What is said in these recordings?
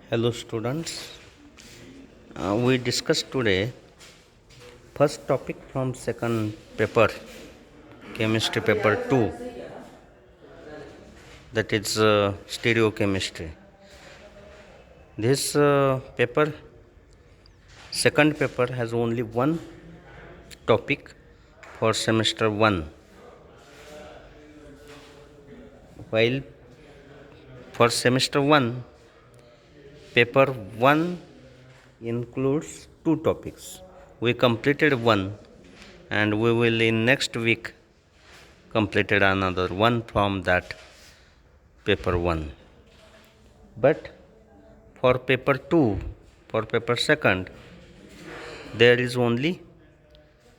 Hello students, we discussed today first topic from second paper, chemistry paper 2, that is stereochemistry. This paper, second paper, has only one topic for semester 1, while for semester 1 paper 1 includes two topics. We completed one and we will in next week completed another one from that paper 1. But for paper 2, for paper second, there is only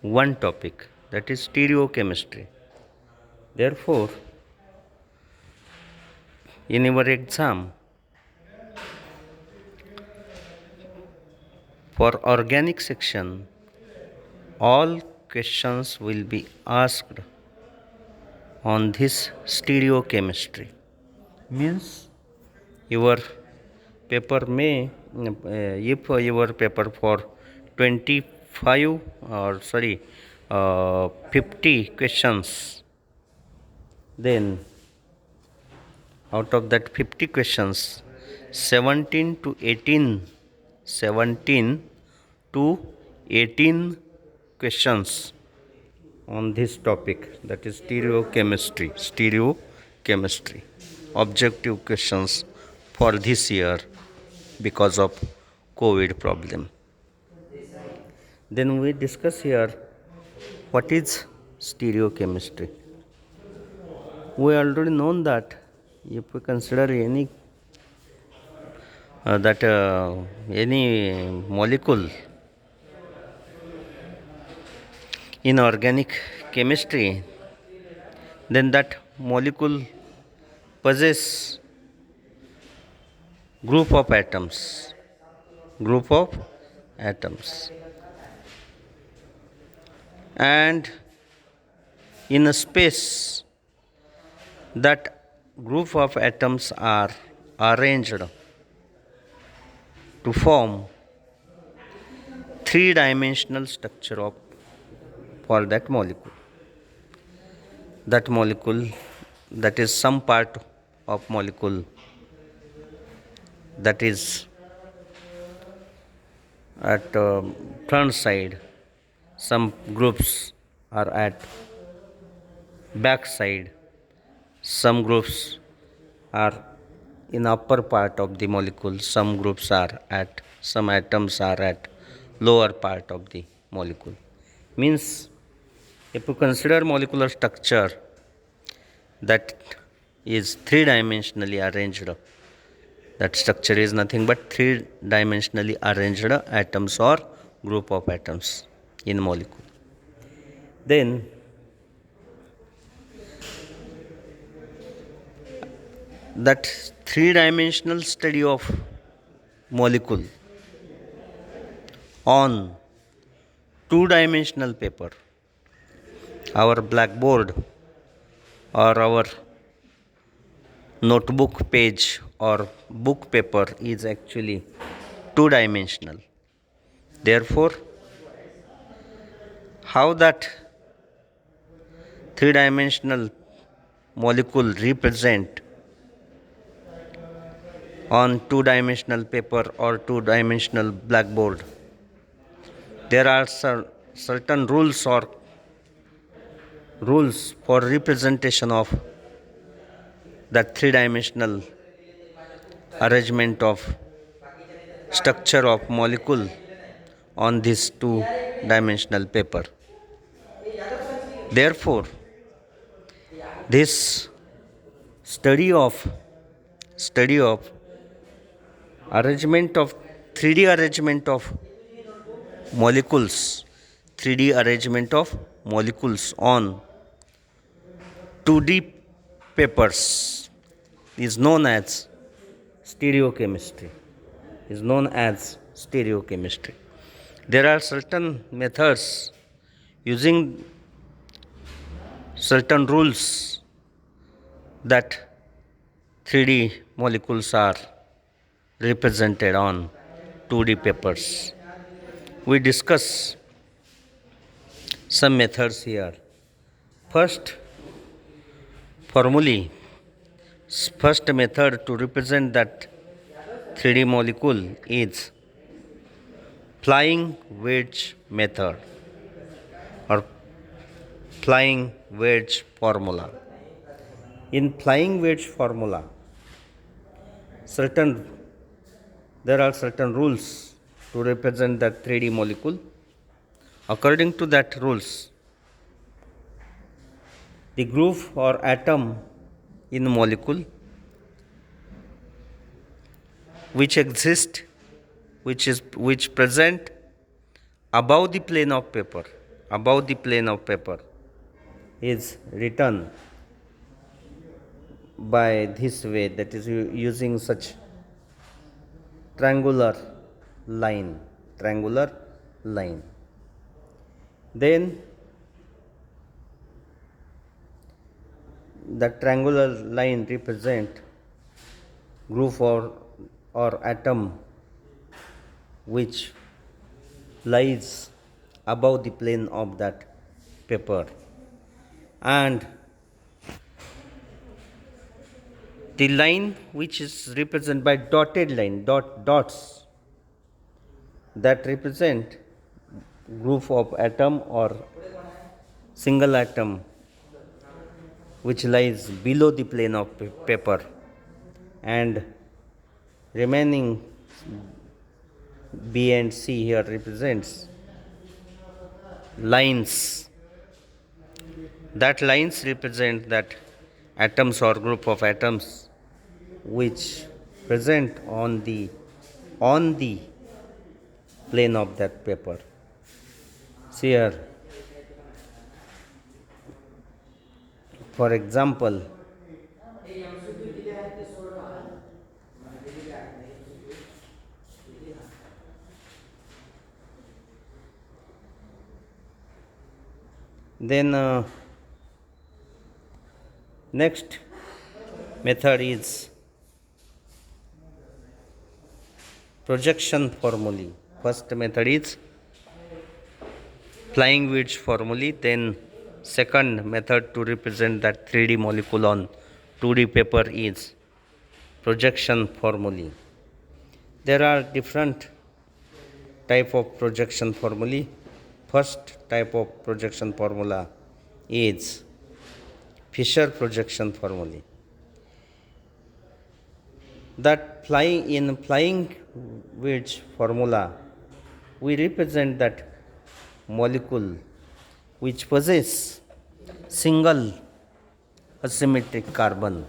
one topic, that is stereochemistry. Therefore, in your exam, for organic section, all questions will be asked on this stereochemistry. Means your paper may, if your paper for 25 or 50 questions, then out of that 50 questions, 17 to 18 questions on this topic, that is stereochemistry, objective questions for this year because of COVID problem. Then we discuss here what is stereochemistry. We already known that if we consider any molecule in organic chemistry, then that molecule possess group of atoms, and in a space that group of atoms are arranged to form three-dimensional structure of for that molecule. That molecule, that is some part of molecule that is at front side, some groups are at back side, some groups are in upper part of the molecule, some atoms are at lower part of the molecule. Means if you consider molecular structure that is three-dimensionally arranged, that structure is nothing but three-dimensionally arranged atoms or group of atoms in molecule. Then that three-dimensional study of molecule on two-dimensional paper, our blackboard or our notebook page or book paper is actually two-dimensional. Therefore, how that three-dimensional molecule represent on two-dimensional paper or two-dimensional blackboard, there are certain rules for representation of that three-dimensional arrangement of structure of molecule on this two-dimensional paper. Therefore, this study of arrangement of 3D arrangement of molecules, 3D arrangement of molecules on 2D papers is known as stereochemistry. There are certain methods using certain rules that 3D molecules are represented on 2D papers. We discuss some methods here. First, formulae. First method to represent that 3D molecule is flying wedge method or flying wedge formula. In flying wedge formula, certain there are certain rules to represent that 3D molecule. According to that rules, the group or atom in the molecule which exist, which present above the plane of paper, is written by this way, that is using such triangular line. Then the triangular line represent group or atom which lies above the plane of that paper, and the line which is represented by dotted line, dots, that represent group of atom or single atom which lies below the plane of paper, and remaining B and C here represents lines. That lines represent that atoms or group of atoms which present on the plane of that paper. See here, for example, then next method is projection formulae. First method is flying wedge formulae. Then second method to represent that 3D molecule on 2D paper is projection formulae. There are different type of projection formulae. First type of projection formula is Fisher projection formulae. That flying wedge formula, we represent that molecule which possess single asymmetric carbon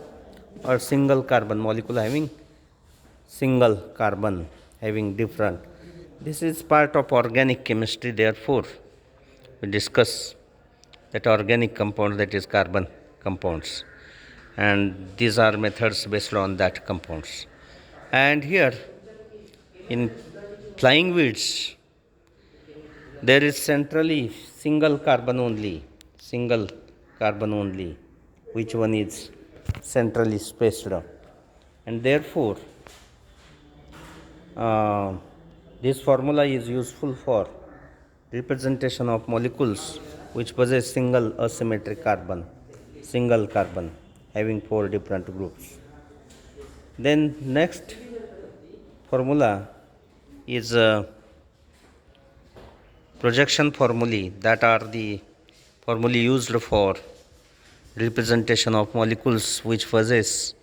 or single carbon molecule having single carbon having different. This is part of organic chemistry, therefore we discuss that organic compound, that is carbon compounds, and these are methods based on that compounds. And here in flying wedge there is centrally single carbon only, which one is centrally spaced out, and therefore this formula is useful for representation of molecules which possess single asymmetric carbon, having 4 different groups. Then next formula is projection formulae, that are the formulae used for representation of molecules which possess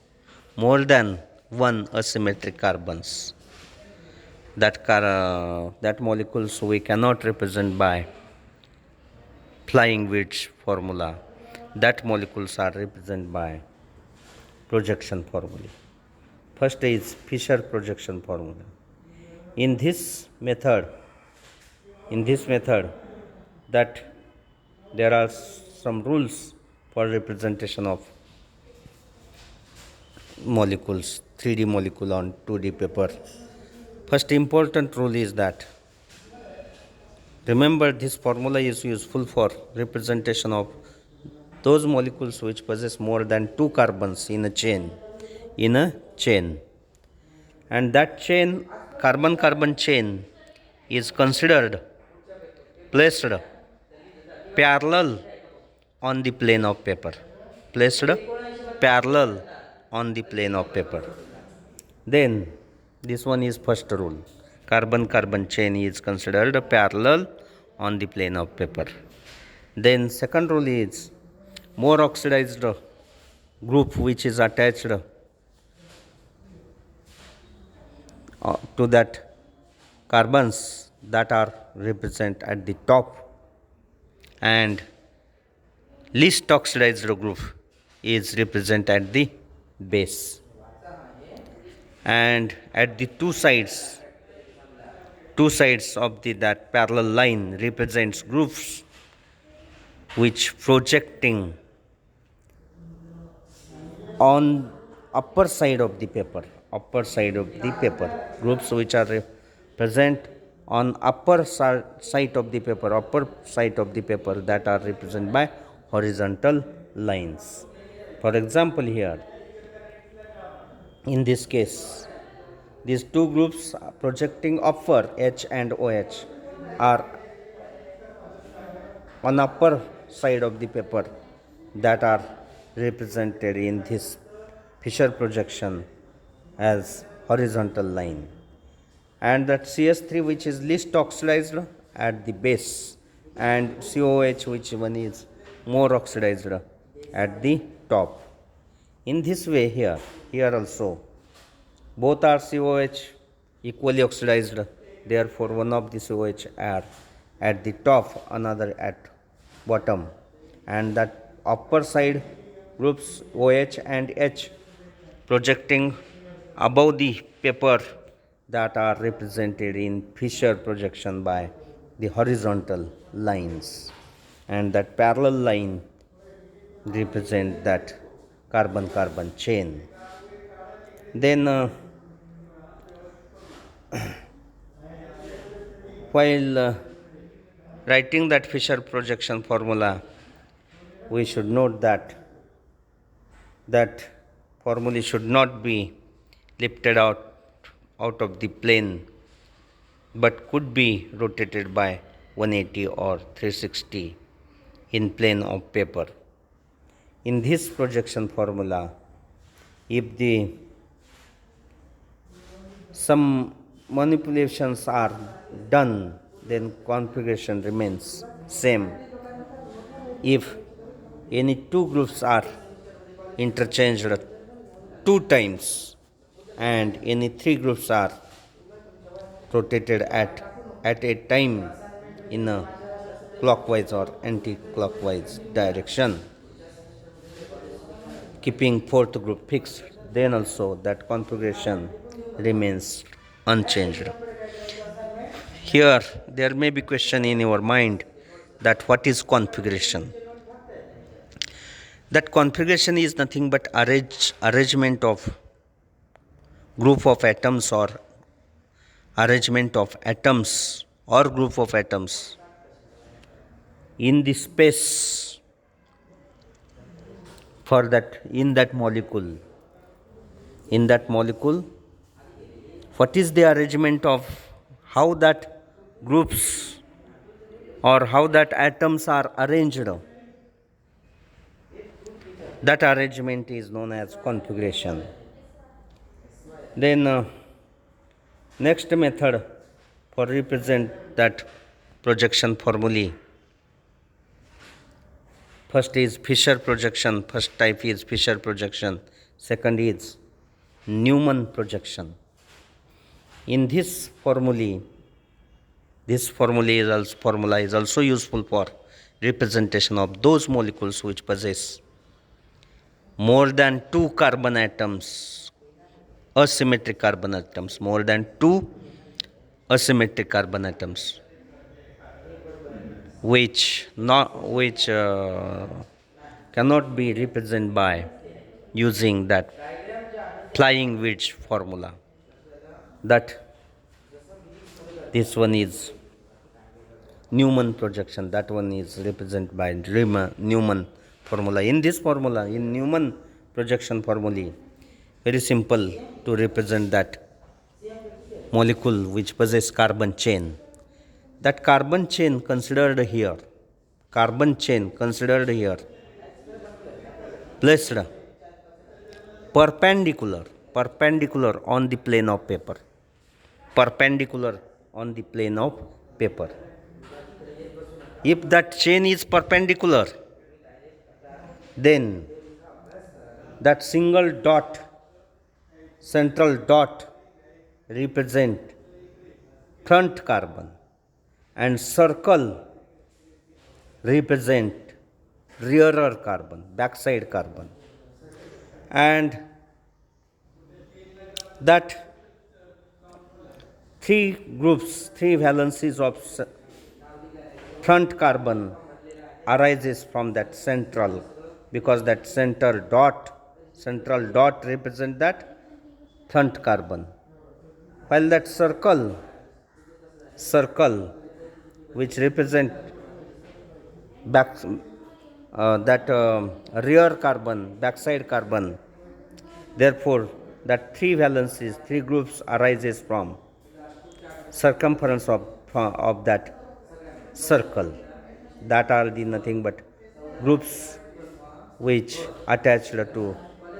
more than one asymmetric carbons. That molecules we cannot represent by flying wedge formula. That molecules are represented by projection formulae. First is Fisher projection formula. In this method, that there are some rules for representation of molecules, 3D molecule on 2D paper. First important rule is that, remember, this formula is useful for representation of those molecules which possess more than 2 carbons in a chain. and that chain, carbon carbon chain, is considered placed parallel on the plane of paper. Placed parallel on the plane of paper. Then this one is first rule. Carbon carbon chain is considered parallel on the plane of paper. Then second rule is more oxidized group which is attached to that carbons that are represent at the top, and least oxidized group is represent at the base, and at the two sides of the that parallel line represents groups which projecting on upper side of the paper, groups which are present on upper side of the paper that are represented by horizontal lines. For example, here in this case, these two groups projecting upper, H and OH, are on upper side of the paper that are represented in this Fisher projection as horizontal line, and that CS3 which is least oxidized at the base, and COH which one is more oxidized at the top. In this way, here also both are COH equally oxidized, therefore one of the COH are at the top, another at bottom, and that upper side groups OH and H projecting above the paper that are represented in Fisher projection by the horizontal lines, and that parallel line represent that carbon carbon chain. Then while writing that Fisher projection formula, we should note that formula should not be lifted out of the plane, but could be rotated by 180 or 360 in plane of paper. In this projection formula, if some manipulations are done, then configuration remains same. If any two groups are interchanged two times and any three groups are rotated at a time in a clockwise or anti-clockwise direction, keeping fourth group fixed, then also that configuration remains unchanged. Here there may be question in your mind that what is configuration? That configuration is nothing but arrangement of group of atoms or arrangement of atoms or group of atoms in the space for that in that molecule. What is the arrangement of how that groups or how that atoms are arranged? That arrangement is known as configuration. Then next method for represent that projection formulae. First is Fisher projection. First type is Fisher projection. Second is Newman projection. In this formula is also useful for representation of those molecules which possess more than two carbon atoms, asymmetric carbon atoms, more than two asymmetric carbon atoms, which cannot be represented by using that flying wedge formula. That this one is Newman projection, that one is represented by Newman formula. In this formula, in Newman projection formula, very simple to represent that molecule which possess carbon chain. That carbon chain considered here, placed perpendicular on the plane of paper, perpendicular on the plane of paper. If that chain is perpendicular, then that single dot, central dot, represent front carbon, and circle represent rearer carbon, backside carbon. And that three groups, three valencies of front carbon arises from that central, because that central dot represent that front carbon, while that circle which represent back that rear carbon, backside carbon. Therefore, that three valencies, three groups arises from circumference of that circle. That are the nothing but groups which attached to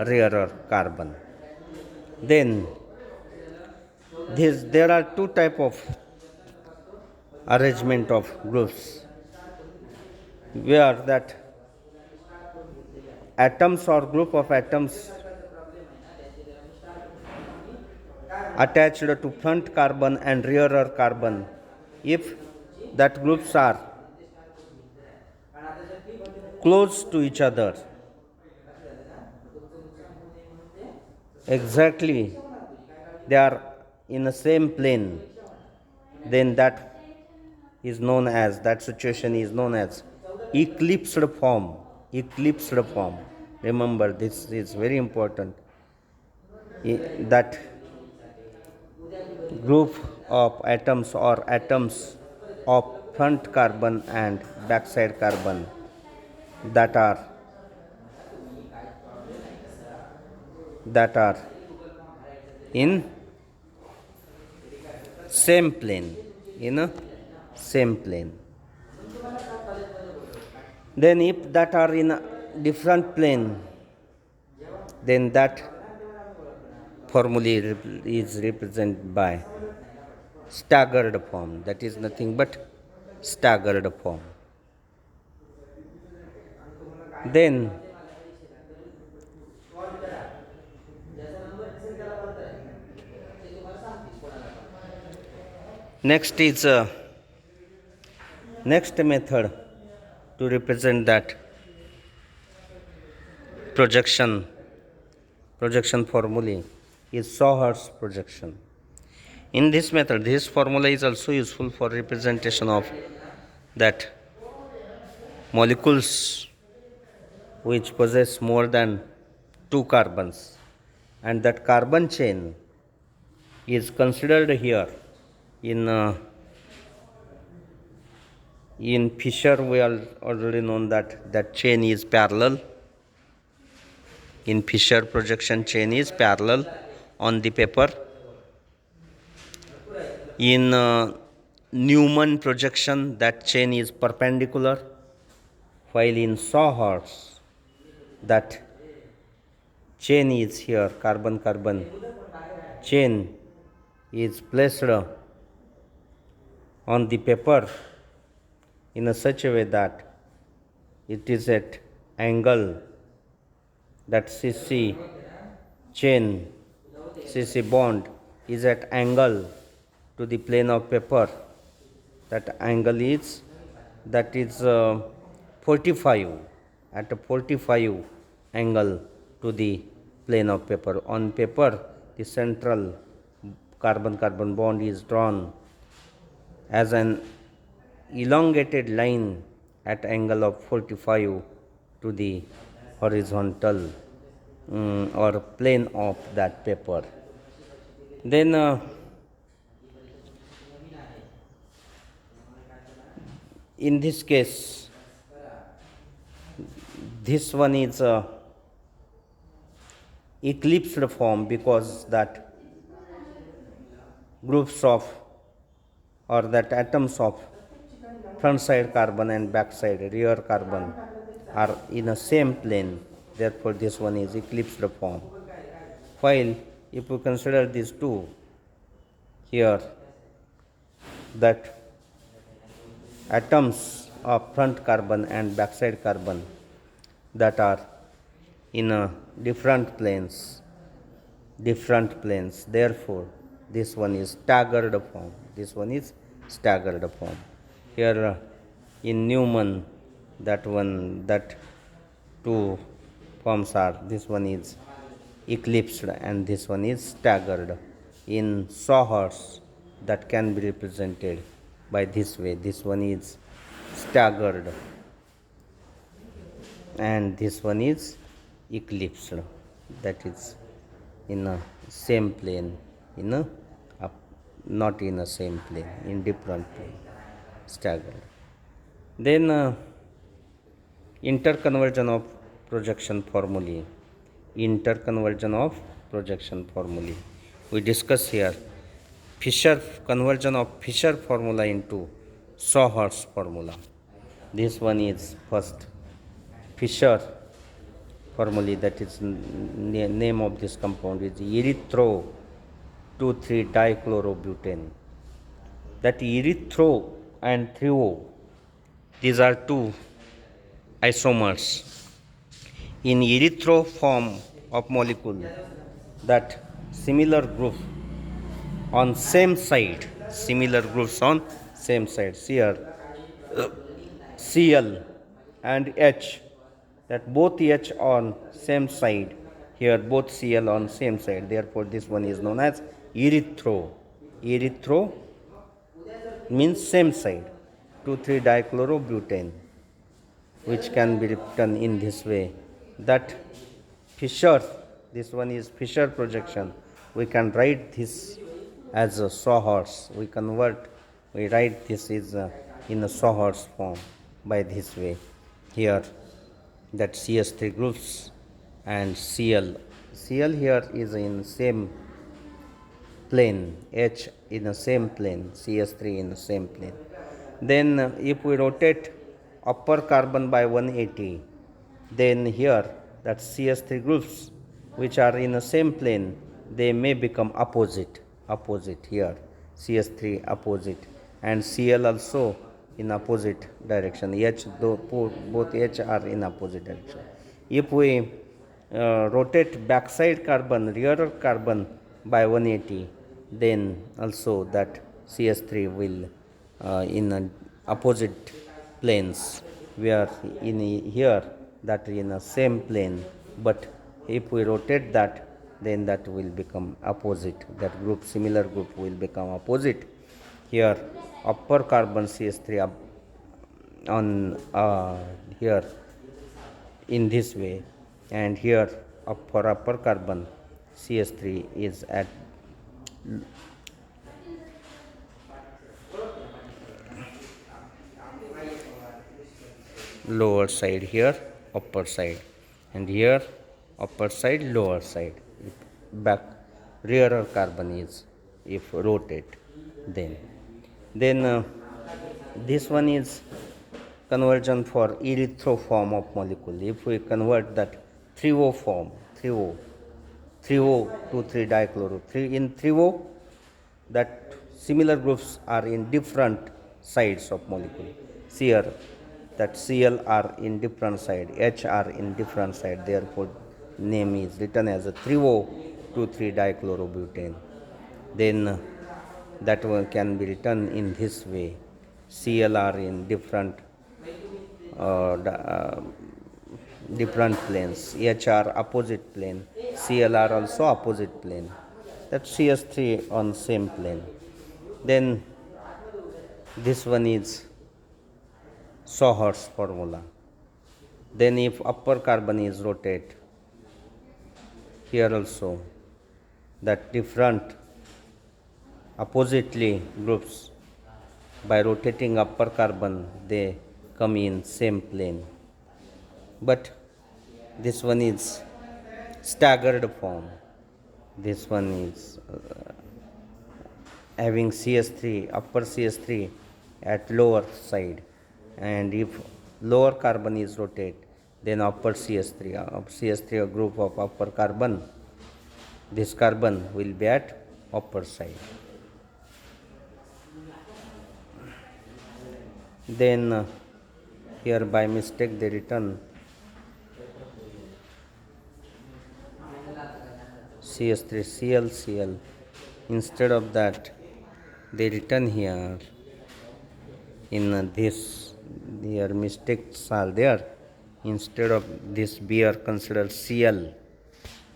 rearer carbon. Then there are two type of arrangement of groups, where that atoms or group of atoms attached to front carbon and rearer carbon, if that groups are close to each other, exactly they are in the same plane, then that situation is known as eclipsed form. Remember, this is very important. That group of atoms or atoms of front carbon and backside carbon that are in same plane, Then if that are in a different plane, then that formula is represented by staggered form. That is nothing but staggered form. Then next is next method to represent that projection formulae is Sauer's projection. In this method, this formula is also useful for representation of that molecules which possess more than two carbons, and that carbon chain is considered here in Fischer. We are already known that chain is parallel. In Fischer, projection chain is parallel on the paper. In Newman projection, that chain is perpendicular, while in Sauer's, that chain is here, carbon-carbon chain is placed on the paper in such a way that it is at angle, that CC chain, CC bond is at angle to the plane of paper. That angle is 45, at a 45 angle to the plane of paper. On paper, the central carbon-carbon bond is drawn as an elongated line at angle of 45 to the horizontal or plane of that paper. Then in this case, this one is eclipsed form, because that groups of or that atoms of front side carbon and back side rear carbon are in a same plane, therefore this one is eclipsed form. While if we consider these two here, that atoms of front carbon and backside carbon that are in a different planes, therefore this one is staggered form. This one is staggered form. Here in Newman, that two forms are, this one is eclipsed and this one is staggered. In Sawhorse, that can be represented by this way. This one is staggered and this one is eclipsed, that is in a same plane, in a not in a same plane, in different plane, staggered. Then interconversion of projection formulae. Interconversion of projection formulae we discuss here. Conversion of Fisher formula into Sawhorse formula. This one is first Fisher formula, that is name of this compound is erythro 2,3-dichlorobutane. That erythro and thrio, these are two isomers. In erythro form of molecule, that similar group on same side, here Cl and H, that both H on same side, here both Cl on same side, therefore this one is known as erythro. Erythro means same side, 2,3-dichlorobutane, which can be written in this way. That Fisher, this one is Fisher projection. We can write this as a Sawhorse. We write this is in a Sawhorse form by this way. Here, that CS3 groups and Cl here is in same plane, H in the same plane, CS3 in the same plane. Then if we rotate upper carbon by 180, then here that CS3 groups which are in the same plane, they may become opposite here, CS3 opposite, and Cl also in opposite direction. H, both H are in opposite direction. If we rotate backside carbon, rear carbon by 180, then also that CS3 will in opposite planes, where in here that in the same plane, but if we rotate that, then that will become opposite. That group, similar group, will become opposite. Here upper carbon CS3 on here in this way, and here for upper carbon CS3 is at lower side, here upper side, and here upper side, lower side. Back rear carbon is if rotate, then this one is conversion for erythro form of molecule. If we convert that 3O form, 3O 2,3-dichloro, in 3O, that similar groups are in different sides of molecule. Here that Cl are in different side, H are in different side, therefore name is written as a 3O 2,3-dichlorobutane. Then that one can be written in this way. Cl are in different planes, H are opposite plane, Cl are also opposite plane, that CS3 on same plane. Then this one is Sawhorse formula. Then if upper carbon is rotate, here also that different oppositely groups, by rotating upper carbon, they come in same plane, but this one is staggered form. This one is having CH3, upper CH3 at lower side, and if lower carbon is rotate, then upper CH3 a group of upper carbon, this carbon will be at upper side. Then here by mistake they written CH3 Cl. Instead of that they written here in this, their mistakes are there. Instead of this beer consider Cl,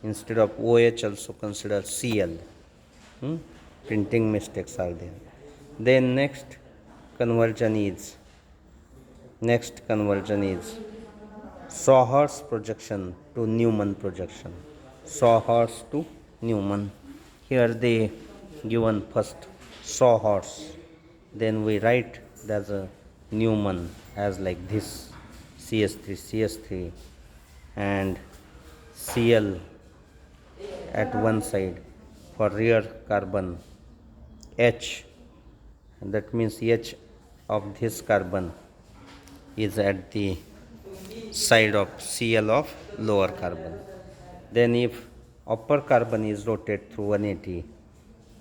instead of OH also consider Cl. Printing mistakes are there. Then next conversion is Sauer's projection to Newman projection. Sauer's to Newman. Here they given first Sauer's, then we write as a Newman as like this, CH3 and Cl at one side for rear carbon, H, that means H of this carbon is at the side of Cl of lower carbon. Then if upper carbon is rotated through 180,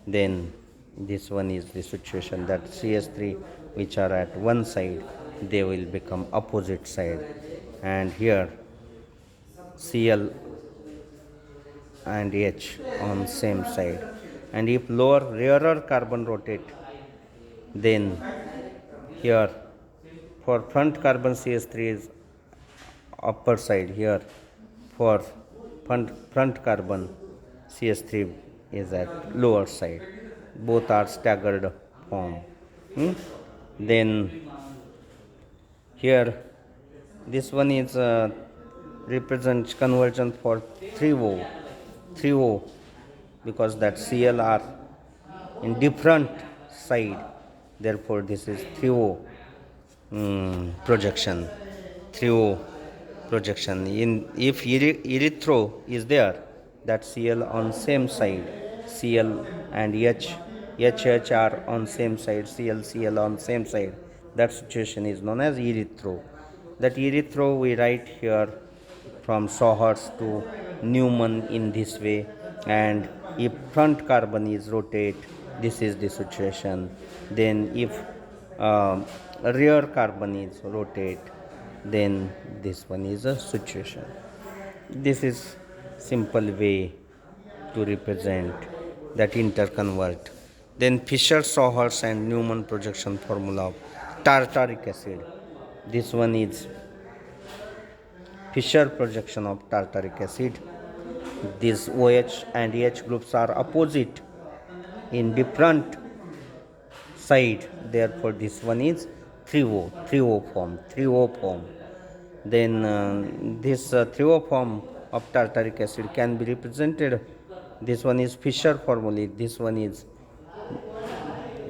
then this one is the situation that CH3 which are at one side, they will become opposite side, and here Cl and H on same side. And if rarer carbon rotate, then here for front carbon CH3 is upper side, here for front carbon CH3 is at lower side. Both are staggered form. Then here this one is represents conversion for 3O, because that Cl are in different side, therefore this is 3O projection. 3O projection. If erythro is there, that Cl on same side, Cl and HH are on same side, Cl on same side, that situation is known as erythro. That erythro we write here from Sauer's to Newman in this way, and if front carbon is rotate, this is the situation. Then if rear carbon is rotate, then this one is a situation. This is simple way to represent that interconvert. Then Fischer, Sauer's and Newman projection formula of tartaric acid. This one is Fischer projection of tartaric acid. These OH and H groups are opposite in different side, therefore this one is 3O form. Then this 3O form of tartaric acid can be represented. This one is Fischer formula, this one is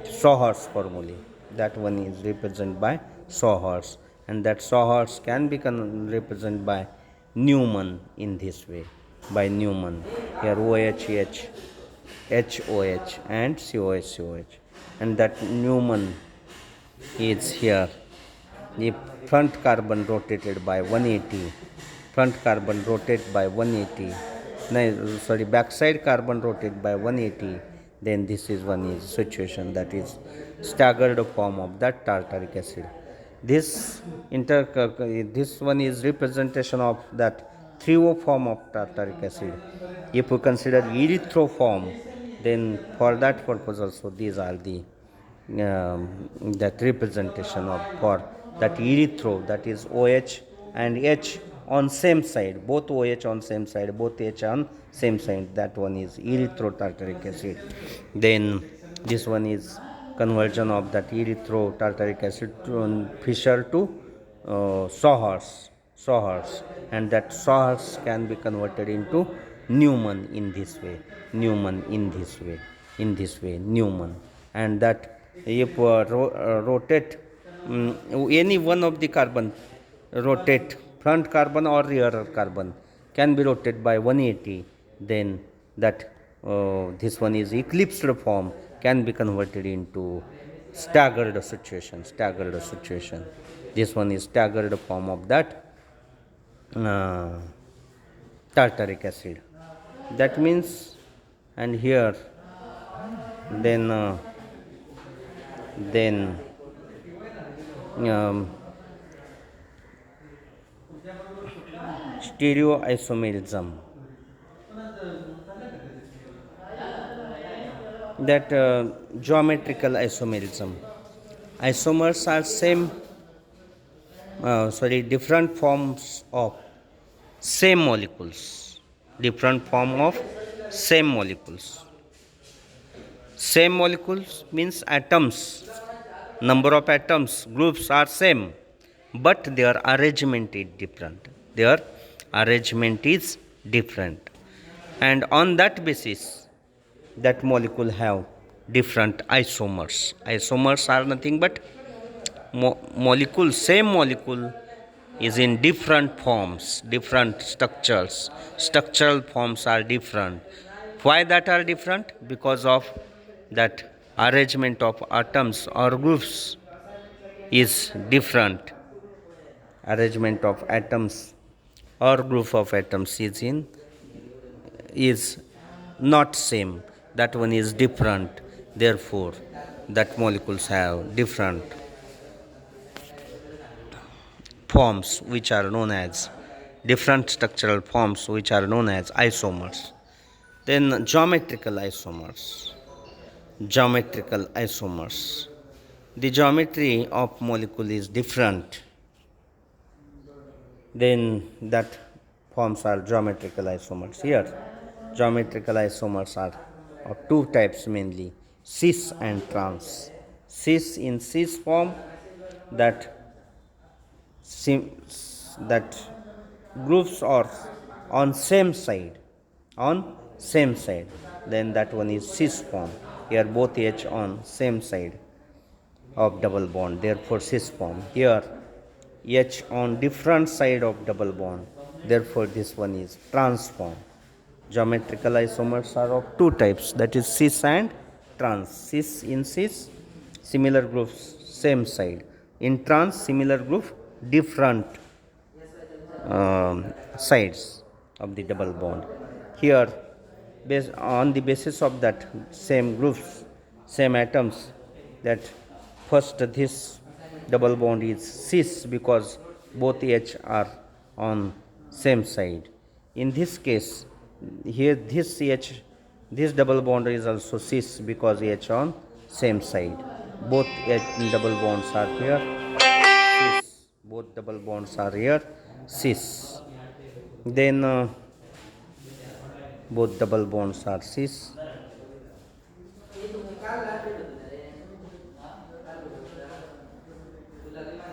Sauer's formula. That one is represented by Sauer's, and that Sauer's can be represented by Newman in this way, by Newman. Here OH, HOH and COH, and that Newman is here. The front carbon rotated by 180, backside carbon rotated by 180, then this is one is situation, that is staggered form of that tartaric acid. This one is representation of that 3O form of tartaric acid. If we consider erythro form, then for that purpose also these are the that representation of for that erythro, that is OH and H on same side, both OH on same side, both H on same side, that one is erythro tartaric acid. Then this one is conversion of that erythro tartaric acid to Fischer to Sauer's, and that Sauer's can be converted into Newman in this way, Newman. And that if rotate any one of the carbon, rotate front carbon or rear carbon can be rotated by 180, then that this one is eclipsed form, can be converted into staggered situation. Staggered situation. This one is staggered form of that uh, tartaric acid. That means, and here then um, stereoisomerism, that geometrical isomerism. Isomers are different forms of same molecules. Different form of same molecules. Same molecules means atoms. Number of atoms, groups are same, but their arrangement is different. Their arrangement is different. And on that basis, that molecule have different isomers. Isomers are nothing but molecule, same molecule is in different forms, different structures. Structural forms are different. Why that are different? Because of that arrangement of atoms or groups is different. Arrangement of atoms or group of atoms is not same. That one is different. Therefore, that molecules have different forms which are known as different structural forms which are known as isomers. Then geometrical isomers. Geometrical isomers. The geometry of molecule is different. Then that forms are geometrical isomers. Here, geometrical isomers are of two types mainly, cis and trans. Cis in cis form, that that groups are on same side, then that one is cis form. Here both H on same side of double bond, therefore cis form. Here H on different side of double bond, therefore this one is trans form. Geometrical isomers are of two types, that is cis and trans. Cis in cis, similar groups same side. In trans, similar group different sides of the double bond. Here, based on the basis of that same groups, same atoms, that first this double bond is cis because both H are on same side. In this case, here this double bond is also cis because H on same side. Both H double bonds are here cis. Both double bonds are here cis. Then both double bonds are cis.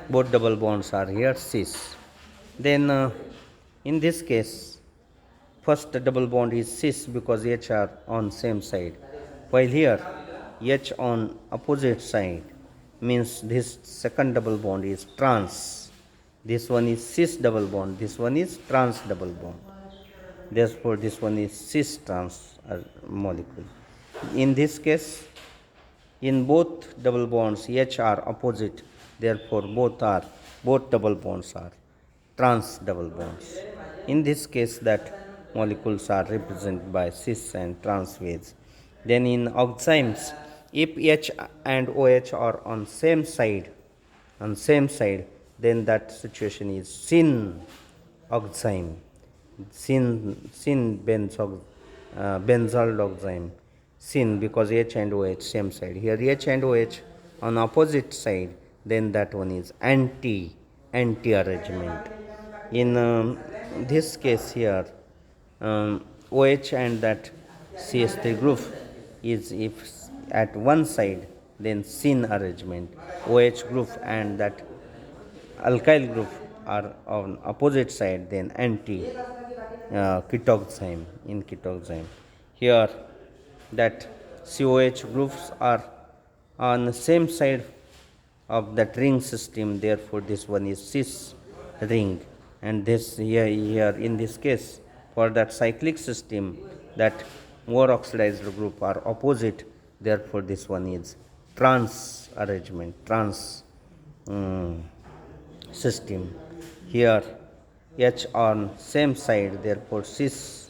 Both double bonds are here cis. Then in this case, first double bond is cis because H are on same side, while here H on opposite side means this second double bond is trans. This one is cis double bond, this one is trans double bond. Therefore, this one is cis trans molecule. In this case, in both double bonds, H are opposite. Therefore, both double bonds are trans double bonds. In this case, that molecules are represented by cis and trans ways. Then in oximes, if H and OH are on same side, then that situation is syn oxime. Syn benzoyl oxime. Syn because H and OH same side. Here H and OH on opposite side, then that one is anti arrangement. In this case here, OH and that CH3 group is if at one side, then syn arrangement. OH group and that alkyl group are on opposite side, then anti ketoxime in ketoxime. Here that COH groups are on the same side of that ring system, therefore this one is cis ring. And this here in this case, for that cyclic system, that more oxidized group are opposite, therefore this one is trans arrangement, trans mm, system. Here H on same side, therefore cis,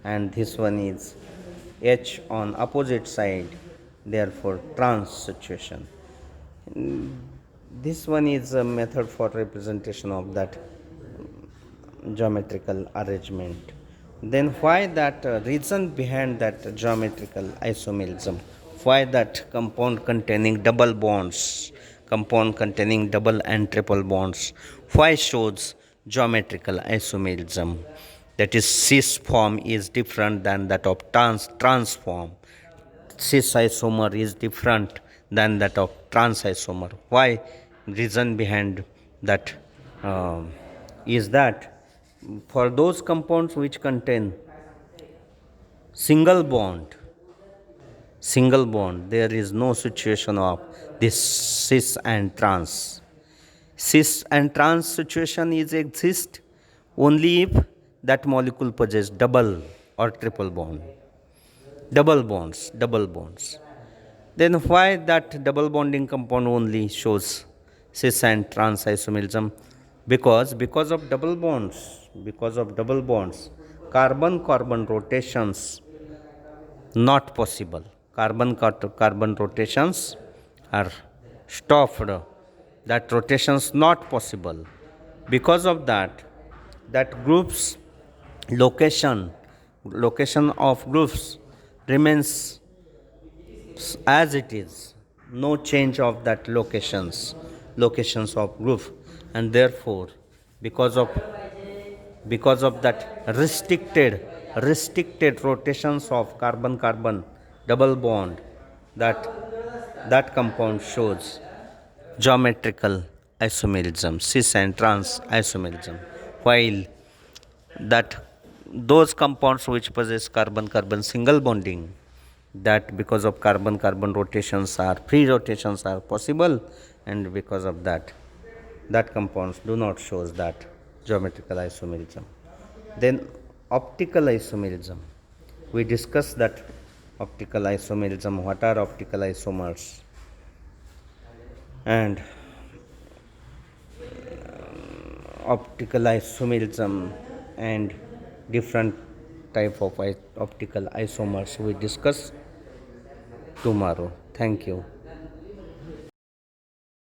and this one is H on opposite side, therefore trans situation. This one is a method for representation of that geometrical arrangement. Then why that reason behind that geometrical isomerism? Why that compound containing double bonds, compound containing double and triple bonds, why shows geometrical isomerism? That is, cis form is different than that of trans form. Cis isomer is different than that of trans isomer. Why? Reason behind that is that for those compounds which contain single bond, there is no situation of this cis and trans. Cis and trans situation is exist only if that molecule possesses double or triple bond. Double bonds. Then why that double bonding compound only shows cis and trans isomerism? Because of double bonds, carbon rotations not possible. Carbon rotations are stopped. That rotations not possible. Because of that, that groups location of groups remains as it is, no change of that locations of group, and therefore because of that restricted rotations of carbon double bond, that compound shows geometrical isomerism, cis and trans isomerism, while that those compounds which possess carbon single bonding, that because of carbon rotations are free rotations are possible, and because of that compounds do not shows that geometrical isomerism. Then optical isomerism, we discussed that optical isomerism, what are optical isomers, and optical isomerism and different type of optical isomers we discuss tomorrow. Thank you.